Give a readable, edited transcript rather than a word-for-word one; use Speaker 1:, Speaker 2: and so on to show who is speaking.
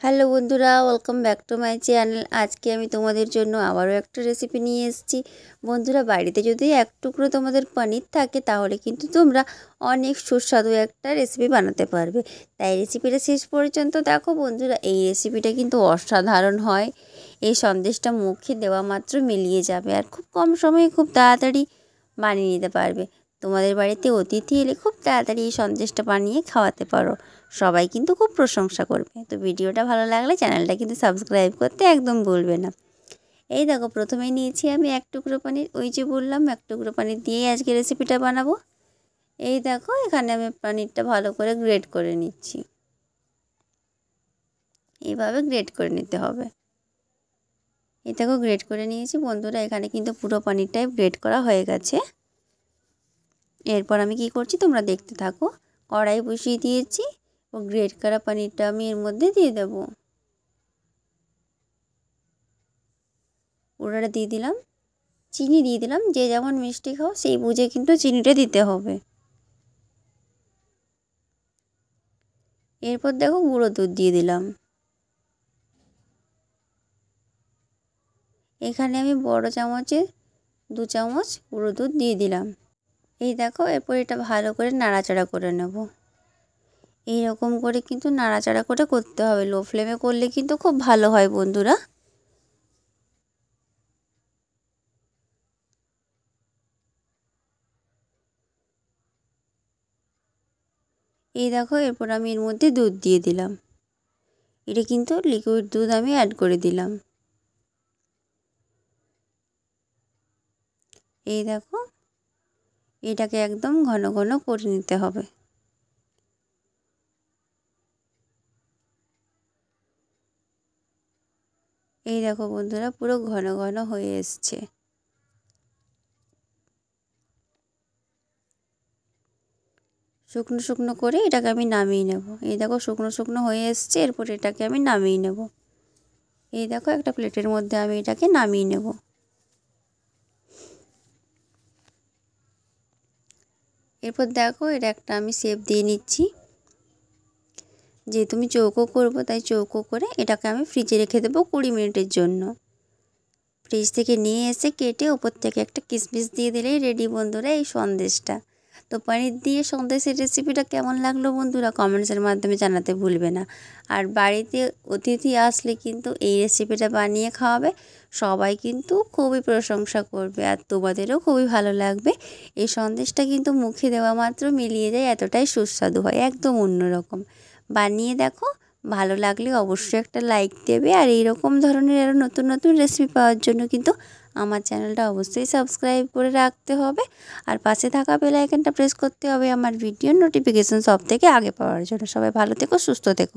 Speaker 1: Hello বন্ধুরা, welcome back to my channel. আজকে আমি তোমাদের জন্য আবারও একটা রেসিপি নিয়ে এসেছি। বন্ধুরা, বাড়িতে যদি এক টুকরো তোমাদের পনির থাকে তাহলে কিন্তু তোমরা অনেক সুস্বাদু একটা রেসিপি বানাতে পারবে। তাই রেসিপিটা শেষ পর্যন্ত দেখো বন্ধুরা। এই রেসিপিটা কিন্তু অসাধারণ হয়। এই সন্দেশটা মুখে দেওয়া মাত্র মিলিয়ে যাবে আর খুব কম সময়ে খুব তাড়াতাড়ি বানিয়ে নিতে পারবে। তোমাদের বাড়িতে অতিথি এলে খুব তাড়াতাড়ি এই সন্দেশটা বানিয়ে খাওয়াতে পারো। সবাই কিন্তু খুব প্রশংসা করবে। তো ভিডিওটা ভালো লাগলে চ্যানেলটা কিন্তু সাবস্ক্রাইব করতে একদম ভুলবে না। এই দেখো, প্রথমেই নিয়েছি আমি এক টুকরো পনির। ওই যে বললাম, এক টুকরো পনির দিয়েই আজকে রেসিপিটা বানাবো। এই দেখো, এখানে আমি পনিরটা ভালো করে গ্রেট করে নিচ্ছি। এইভাবে গ্রেট করে নিতে হবে। এই দেখো, গ্রেট করে নিয়েছি বন্ধুরা। এখানে কিন্তু পুরো পনিরটাই গ্রেট করা হয়ে গেছে। এরপর আমি কি করছি তোমরা দেখতে থাকো। কড়াই বসিয়ে দিয়েছি ও গ্রেট করা পনিরটা আমি এর মধ্যে দিয়ে দেব। পুরোটা দিয়ে দিলাম। চিনি দিয়ে দিলাম। যে যেমন মিষ্টি খাও সেই বুঝে কিন্তু চিনিটা দিতে হবে। এরপর দেখো, গুঁড়ো দুধ দিয়ে দিলাম। এখানে আমি বড় চামচে 2 চামচ গুঁড়ো দুধ দিয়ে দিলাম। এই দেখো, এরপর এটা ভালো করে নাড়াচাড়া করে নেব। এইরকম করে কিন্তু নাড়াচাড়া করে করতে হবে। লো ফ্লেমে করলে কিন্তু খুব ভালো হয় বন্ধুরা। এই দেখো, এরপর আমি এর মধ্যে দুধ দিয়ে দিলাম। এটা কিন্তু লিকুইড দুধ আমি অ্যাড করে দিলাম। এই দেখো, এটাকে একদম ঘন ঘন করে নিতে হবে। এই দেখো বন্ধুরা, পুরো ঘন ঘন হয়ে এসছে। শুকনো শুকনো করে এটাকে আমি নামিয়ে নেব। এই দেখো, শুকনো শুকনো হয়ে এসছে। এরপর এটাকে আমি নামিয়ে নেব। এই দেখো, একটা প্লেটের মধ্যে আমি এটাকে নামিয়ে নেব। এরপর দেখো, এটা একটা আমি শেপ দিয়ে নিচ্ছি। যেহেতু আমি চৌকো করবো তাই চৌকো করে এটাকে আমি ফ্রিজে রেখে দেবো 20 মিনিটের জন্য। ফ্রিজ থেকে নিয়ে এসে কেটে ওপর থেকে একটা কিশমিশ দিয়ে দিলেই রেডি বন্ধুরা এই সন্দেশটা। তো পনির দিয়ে সন্দেশের রেসিপিটা কেমন লাগলো বন্ধুরা কমেন্টসের মাধ্যমে জানাতে ভুলবে না। আর বাড়িতে অতিথি আসলে কিন্তু এই রেসিপিটা বানিয়ে খাওয়াবে। সবাই কিন্তু খুবই প্রশংসা করবে আর তোমাদেরও খুবই ভালো লাগবে। এই সন্দেশটা কিন্তু মুখে দেওয়া মাত্র মিলিয়ে যায়, এতটাই সুস্বাদু হয়, একদম অন্যরকম। বানিয়ে দেখো, ভালো লাগলে অবশ্যই একটা লাইক দেবে। আর এইরকম ধরনের আরও নতুন নতুন রেসিপি পাওয়ার জন্য কিন্তু আমার চ্যানেলটা অবশ্যই সাবস্ক্রাইব করে রাখতে হবে। আর পাশে থাকা বেল আইকনটা প্রেস করতে হবে আমার ভিডিওর নোটিফিকেশন সব থেকে আগে পাওয়ার জন্য। সবাই ভালো থেকো, সুস্থ থেকো।